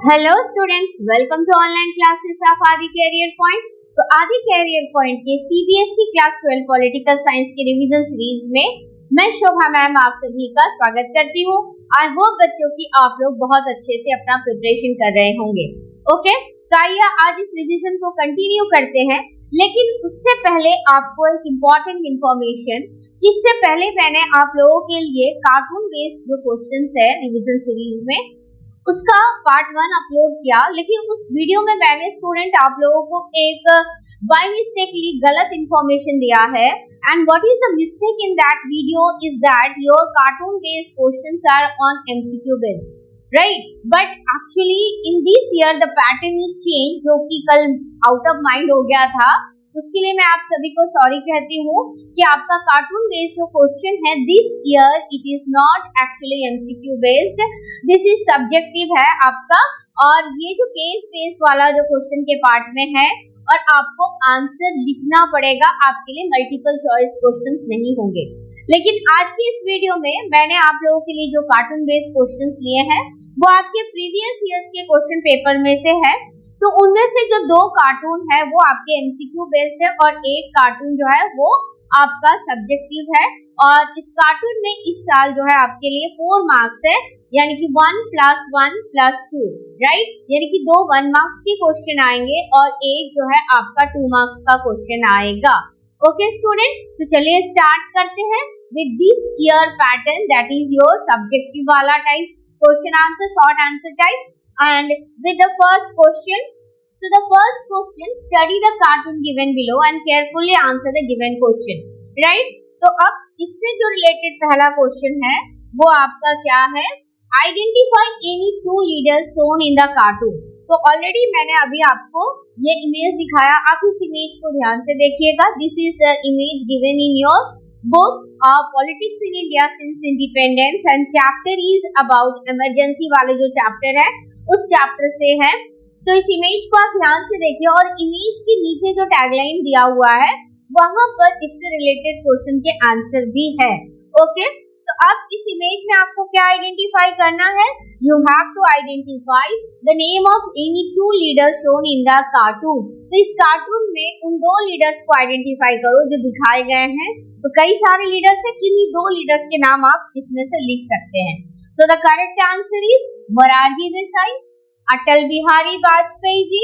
Hello students, welcome to online classes of Aadi career point. तो Aadi career point के CBSE class 12 political science की revision series में मैं शोभा ma'am आप सभी का स्वागत करती हूँ। आई होप बच्चों की आप लोग बहुत अच्छे से अपना प्रिपरेशन कर रहे होंगे। ओके, तो आइए आज इस रिवीजन को कंटिन्यू करते हैं, लेकिन उससे पहले आपको एक इम्पोर्टेंट इन्फॉर्मेशन। इससे पहले मैंने आप लोगों के लिए कार्टून बेस्ड जो क्वेश्चंस है रिवीजन सीरीज में उसका पार्ट 1 अपलोड किया, लेकिन उस वीडियो में मैंने स्टूडेंट आप लोगों को एक बाय मिस्टेकली गलत इंफॉर्मेशन दिया है। And what is the mistake in that video is that your cartoon based questions are on MCQ based, right? But actually in this year the pattern is change, जो कि कल out of mind हो गया था। उसके लिए मैं आप सभी को सॉरी कहती हूँ कि आपका कार्टून बेस्ड जो क्वेश्चन है this year it is not actually MCQ based, this is subjective है आपका। और ये जो केस बेस्ड वाला जो क्वेश्चन के पार्ट में है और आपको आंसर लिखना पड़ेगा, आपके लिए मल्टीपल चॉइस क्वेश्चंस नहीं होंगे। लेकिन आज की इस वीडियो में मैंने आप लोगों के लिए जो कार्टून बेस्ड क्वेश्चंस लिए हैं वो आपके प्रीवियस ईयर्स के क्वेश्चन पेपर में से है। तो उनमें से जो 2 कार्टून है वो आपके एमसीक्यू बेस्ड है और एक कार्टून जो है वो आपका सब्जेक्टिव है। और इस कार्टून में इस साल जो है आपके लिए 4 मार्क्स है, यानी कि 1 + 1 + 2, राइट? यानी कि 2 1 मार्क्स के क्वेश्चन आएंगे और एक जो है आपका 2 मार्क्स का क्वेश्चन आएगा। ओके स्टूडेंट, तो चलिए स्टार्ट करते हैं with this year pattern, that is your subjective वाला type question answer, short answer type. And with the first question, so the first question, study the cartoon given below and carefully answer the given question, right? तो अब इससे जो related पहला question है वो आपका क्या है? Identify any 2 leaders shown in the cartoon। तो ऑलरेडी मैंने अभी आपको ये इमेज दिखाया, आप इस इमेज को ध्यान से देखिएगा। This is the image given in your book politics in India since independence and chapter is about emergency वाले जो चैप्टर है उस चैप्टर से है। तो इस इमेज को आप ध्यान से देखिए और इमेज के नीचे जो टैगलाइन दिया हुआ है वहां पर इससे रिलेटेड क्वेश्चन के आंसर भी है। ओके, तो अब इस इमेज में आपको क्या आइडेंटिफाई करना है? You have to identify the name of any 2 leaders shown in the cartoon. तो इस कार्टून में उन 2 लीडर्स को आइडेंटिफाई करो जो दिखाए गए हैं। तो कई सारे लीडर्स है, किन्हीं 2 लीडर्स के नाम आप इसमें से लिख सकते हैं। So the correct answer is Morarji Desai, Atal Bihari Vajpayee ji,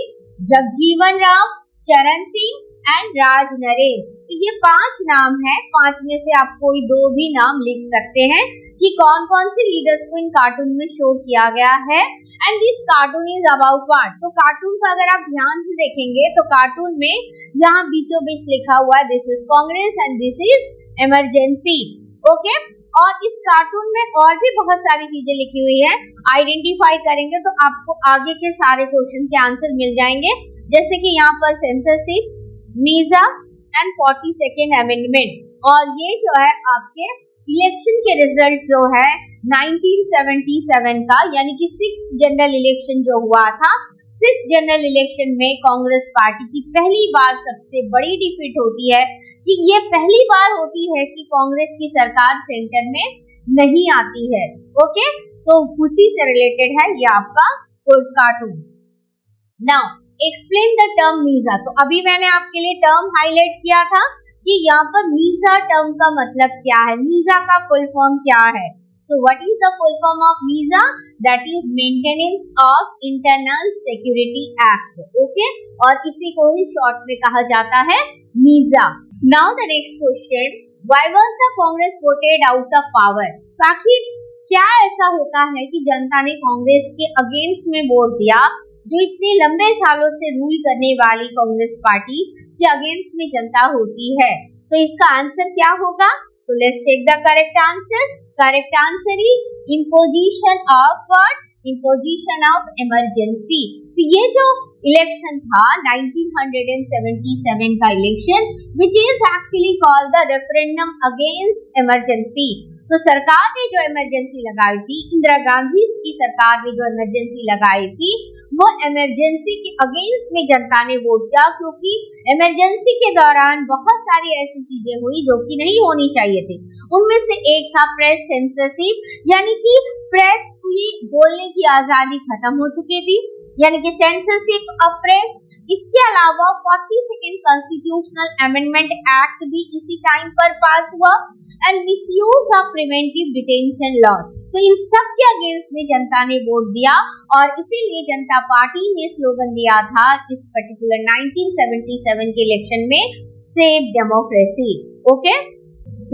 Jagjivan Ram, चरण सिंह एंड राज नरेन। तो ये 5 नाम है, 5 में से आप कोई 2 भी नाम लिख सकते हैं कि कौन कौन से लीडर्स को इन कार्टून में शो किया गया है। And this cartoon is about what? तो कार्टून को अगर आप ध्यान से देखेंगे तो कार्टून में यहाँ बीचों बीच लिखा हुआ है this is Congress and this is emergency. Okay, और इस कार्टून में और भी बहुत सारी चीजें लिखी हुई है, आइडेंटिफाई करेंगे तो आपको आगे के सारे क्वेश्चन के आंसर मिल जाएंगे। जैसे कि यहाँ पर censorship, MISA and 42nd amendment, और ये जो है आपके इलेक्शन के रिजल्ट जो है 1977 का, यानी कि 6th जनरल इलेक्शन जो हुआ था, 6th जनरल इलेक्शन में कांग्रेस पार्टी की पहली बार सबसे बड़ी डिफीट होती है कि ये पहली बार होती है कि कांग्रेस की सरकार सेंटर में नहीं आती है। ओके, तो उसी से रिलेटेड है ये आपका cartoon. Now explain the term MISA. तो अभी मैंने आपके लिए टर्म हाईलाइट किया था कि यहाँ पर मीजा टर्म का मतलब क्या है, मीजा का फुल फॉर्म क्या है। So what is the full form of MISA? That is Maintenance of Internal Security Act. Okay, और इसी को ही शॉर्ट में कहा जाता है MISA. Now the next question, why was the Congress voted out of power? आखिर क्या ऐसा होता है कि जनता ने कांग्रेस के अगेंस्ट में वोट दिया, जो इतने लंबे सालों से रूल करने वाली कांग्रेस पार्टी के अगेंस्ट में जनता होती है? तो इसका आंसर क्या होगा? So let's check the correct answer. Correct answer is imposition of what? Imposition of emergency. तो ये जो इलेक्शन था 1977 का election, which is actually called the referendum against emergency. तो सरकार ने जो इमरजेंसी लगाई थी, इंदिरा गांधी की सरकार ने जो इमरजेंसी लगाई थी, वो इमरजेंसी के अगेंस्ट में जनता ने वोट किया, क्योंकि इमरजेंसी के दौरान बहुत सारी ऐसी चीजें हुई जो कि नहीं होनी चाहिए थी। उनमें से एक था प्रेस सेंसरशिप, यानी कि प्रेस की बोलने की आजादी खत्म हो चुकी थी, यानी कि सेंसरशिप ऑफ प्रेस। इसके अलावा 42nd कॉन्स्टिट्यूशनल अमेंडमेंट एक्ट भी इसी टाइम पर पास हुआ and misuse of preventive detention law. तो इन सब के अगेंस्ट में जनता ने वोट दिया और इसीलिए जनता पार्टी ने स्लोगन दिया था इस पर्टिकुलर 1977 के इलेक्शन में, save democracy. Okay,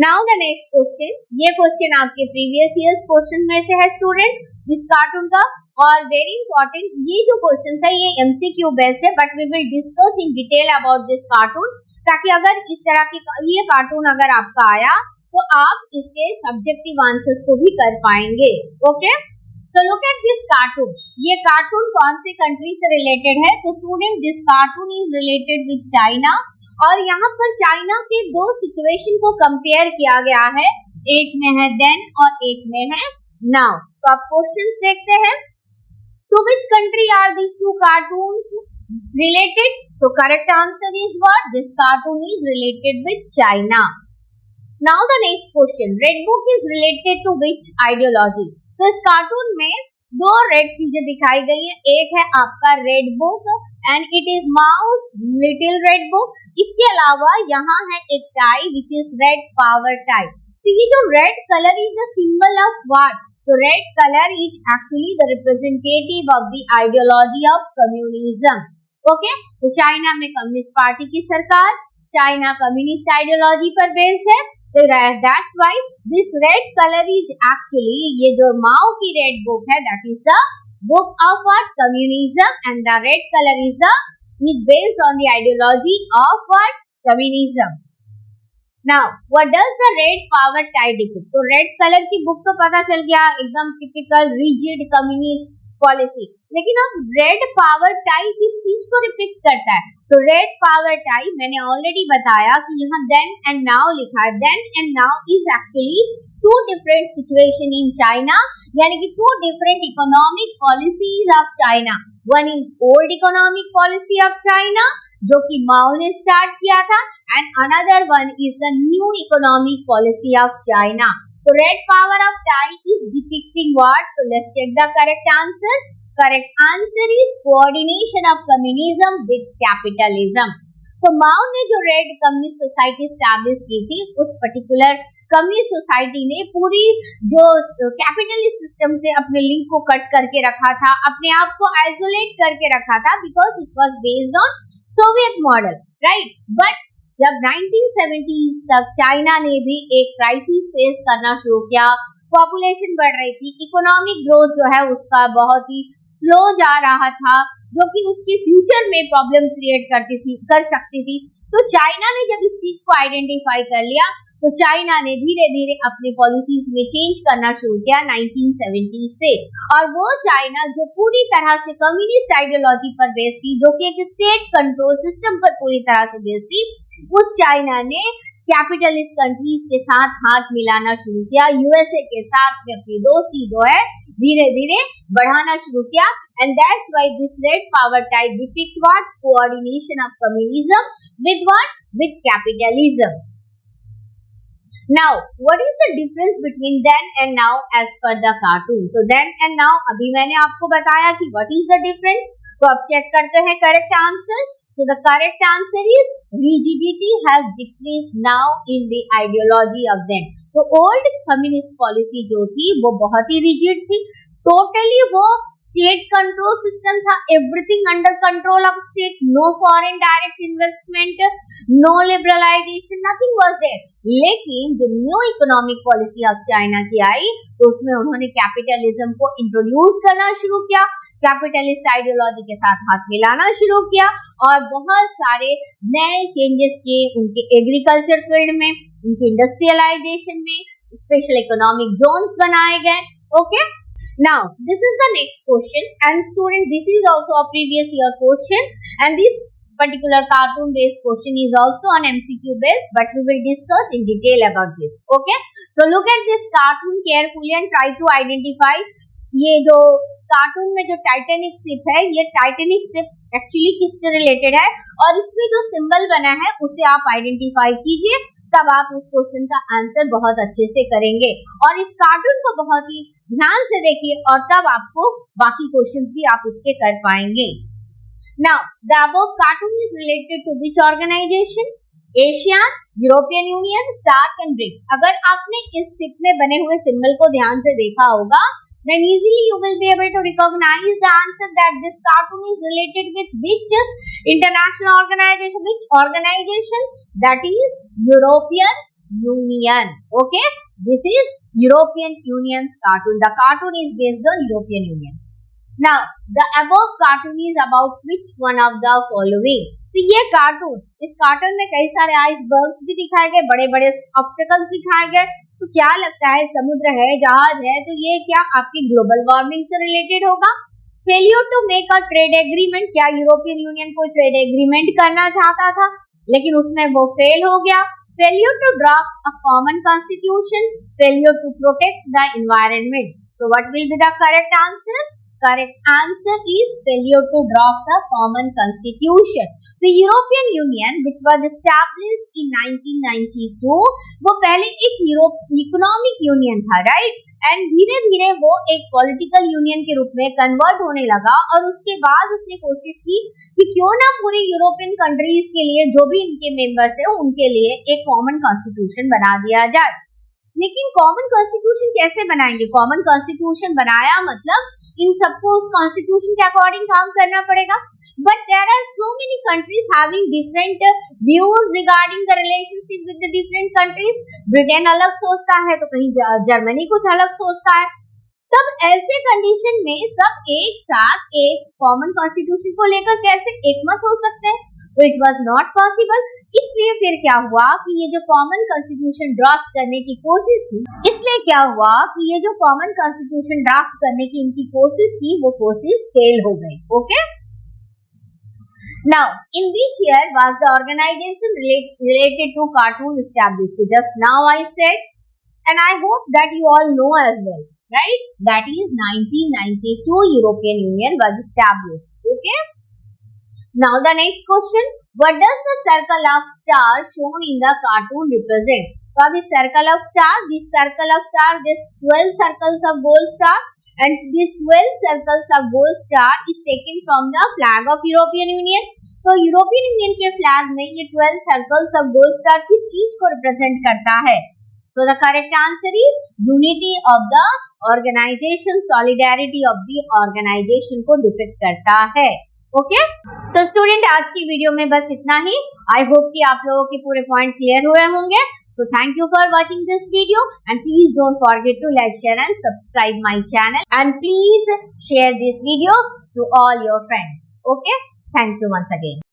now the next question. ये क्वेश्चन आपके प्रीवियस ईयर्स क्वेश्चन में से है स्टूडेंट, इस कार्टून का, और वेरी इंपॉर्टेंट। ये जो क्वेश्चन है ये एमसीक्यू बेस्ड है, but we will discuss in detail about this cartoon, ताकि अगर इस तरह की ये कार्टून अगर आपका आया तो आप इसके सब्जेक्टिव आंसर्स को भी कर पाएंगे। Okay, so look at this cartoon. ये कार्टून कौन से कंट्री से रिलेटेड है? तो student this cartoon is related with China, और यहाँ पर चाइना के दो सिचुएशन को कंपेयर किया गया है, एक में है देन और एक में है नाउ। तो आप क्वेश्चन देखते हैं, to which country are these two cartoons related? So correct answer is what? This cartoon is related with China. Now the next question, red book is related to which ideology? तो इस cartoon में दो red चीजें दिखाई गई है, एक है आपका red book and it is Mao's little red book. इसके अलावा यहाँ है एक tie which is red power tie. तो ये जो red colour is the symbol of what? तो red colour is actually the representative of the ideology of communism. Okay, तो चाइना में कम्युनिस्ट पार्टी की सरकार, चाइना कम्युनिस्ट आइडियोलॉजी पर based है, तो that's why this red colour is actually, ये जो माओ की रेड बुक है that is the book of what? Communism, and the red color is based on the ideology of what? Communism. Now what does the red power tie depict? तो red colour की book तो पता चल गया, एकदम typical rigid communist policy, लेकिन अब red power tie किस चीज को रिपिक्ट करता है? तो रेड पावर टाई मैंने ऑलरेडी बताया कि यहाँ देन एंड नाउ लिखा है। Then and now is actually two different situation in China, यानी कि two different economic policies of China. One is old economic policy of China जो कि माओ ने स्टार्ट किया था, and another one is the new economic policy of China. तो red power of tie is depicting what? तो let's take the correct answer. Correct answer is coordination of communism with capitalism. तो माओ ने जो red communist society establish की थी, उस particular communist society ने पूरी जो कैपिटलिस्ट सिस्टम से अपने लिंक को कट करके रखा था, अपने आप को आइसोलेट करके रखा था, because it was based on Soviet model, right. But जब 1970s तक चाइना ने भी एक क्राइसिस फेस करना शुरू किया, पॉपुलेशन बढ़ रही थी, इकोनॉमिक ग्रोथ जो है उसका बहुत ही स्लो जा रहा था, जो कि उसके फ्यूचर में प्रॉब्लम क्रिएट कर सकती थी। तो चाइना ने जब इस चीज को आइडेंटिफाई कर लिया, तो चाइना ने धीरे धीरे अपने पॉलिसीज में चेंज करना शुरू किया 1970 से, और वो चाइना जो पूरी तरह से कम्युनिस्ट आइडियोलॉजी पर बेस्ड थी, जो कि एक स्टेट कंट्रोल सिस्टम पर पूरी तरह से बेस्ड थी, उस चाइना ने कैपिटलिस्ट कंट्रीज के साथ हाथ मिलाना शुरू किया, यूएसए के साथ में अपनी दोस्ती जो है धीरे धीरे बढ़ाना शुरू किया, and that's why this red power tie depict what? Coordination of communism with what? With capitalism. Now, what is the difference between then and now as per the cartoon? So then and now अभी मैंने आपको बताया कि what is the difference? तो अब check करते हैं correct answer. So the correct answer is rigidity has decreased now in the ideology of then. तो old communist policy जो थी वो बहुत ही rigid थी, totally वो स्टेट कंट्रोल सिस्टम था, everything under control of state, no foreign direct investment, no liberalisation, nothing was there. लेकिन जो new economic policy of China की आई, तो उसमें उन्होंने कैपिटलिज्म को इंट्रोड्यूस करना शुरू किया, कैपिटलिस्ट आइडियोलॉजी के साथ हाथ मिलाना शुरू किया, और बहुत सारे नए चेंजेस किए उनके एग्रीकल्चर फील्ड में, उनके इंडस्ट्रियलाइजेशन में, स्पेशल इकोनॉमिक जोन्स बनाए गए। Okay, now this is the next question, and student this is also a previous year question, and this particular cartoon based question is also on MCQ based, but we will discuss in detail about this. Okay, so look at this cartoon carefully and try to identify ये जो cartoon में जो Titanic ship है, ये Titanic ship actually किससे related है, और इसमें जो सिंबल बना है उसे आप आइडेंटिफाई कीजिए, तब आप इस क्वेश्चन का आंसर बहुत अच्छे से करेंगे। और इस कार्टून को बहुत ही ध्यान से देखिए और तब आपको बाकी क्वेश्चन भी आप उसके कर पाएंगे। Now the above cartoon is related to which organisation? ASEAN, European Union, SAARC and BRICS. अगर आपने इस स्टिक में बने हुए सिंबल को ध्यान से देखा होगा, then easily you will be able to recognize the answer that this cartoon is related with which international organization, which organization? That is European Union. Okay, this is European Union's cartoon. The cartoon is based on European Union. Now the above cartoon is about which one of the following? तो ये cartoon, इस cartoon में कई सारे icebergs भी दिखाए गए, बड़े बड़े ऑब्स्टेकल्स दिखाए गए। तो क्या लगता है, समुद्र है, जहाज है, तो ये क्या आपकी ग्लोबल वार्मिंग से रिलेटेड होगा? Failure to make a trade agreement, क्या यूरोपियन यूनियन कोई ट्रेड एग्रीमेंट करना चाहता था लेकिन उसमें वो फेल हो गया? Failure to draft a common constitution, failure to protect the environment. So what will be the correct answer? Correct answer is failure to draft a common constitution. The European Union, which was established in 1992, वो पहले एक economic union था, right? And धीरे धीरे वो एक political union के रूप में कन्वर्ट होने लगा और उसके बाद उसने कोशिश की कि क्यों ना पूरी यूरोपियन कंट्रीज के लिए जो भी इनके मेंबर्स थे उनके लिए एक कॉमन कॉन्स्टिट्यूशन बना दिया जाए। लेकिन कॉमन कॉन्स्टिट्यूशन कैसे बनाएंगे? कॉमन कॉन्स्टिट्यूशन बनाया मतलब इन सबको उस कॉन्स्टिट्यूशन के अकॉर्डिंग काम करना पड़ेगा। But there are so many countries having different views regarding the relationship with the different countries. Britain अलग सोचता है तो कहीं जर्मनी कुछ अलग सोचता है। तब ऐसे कंडीशन में सब एक साथ एक कॉमन कॉन्स्टिट्यूशन को लेकर कैसे एकमत हो सकते हैं? तो इट वाज नॉट पॉसिबल। इसलिए फिर क्या हुआ कि ये जो कॉमन कॉन्स्टिट्यूशन ड्राफ्ट करने की कोशिश थी, इनकी कोशिश थी वो कोशिश फेल हो गई। Okay, now in which year was the organisation related to cartoon established? Just now I said and I hope that you all know as well, right? That is 1992 European Union was established. Okay. Now the next question, what does the circle of star shown in the cartoon represent? So अब इस circle of star, this 12 circles of gold star and this 12 circles of gold star is taken from the flag of European Union. तो European union के flag में ये 12 circles of gold star किस चीज को represent करता है? So the correct answer is unity of the organization, solidarity of the organization को डिपिक्ट करता है। ओके, तो स्टूडेंट आज की वीडियो में बस इतना ही। आई होप कि आप लोगों के पूरे पॉइंट क्लियर हुए होंगे। So thank you for watching this video and please don't forget to like, share and subscribe my channel and please share this video to all your friends. Okay, thank you once again.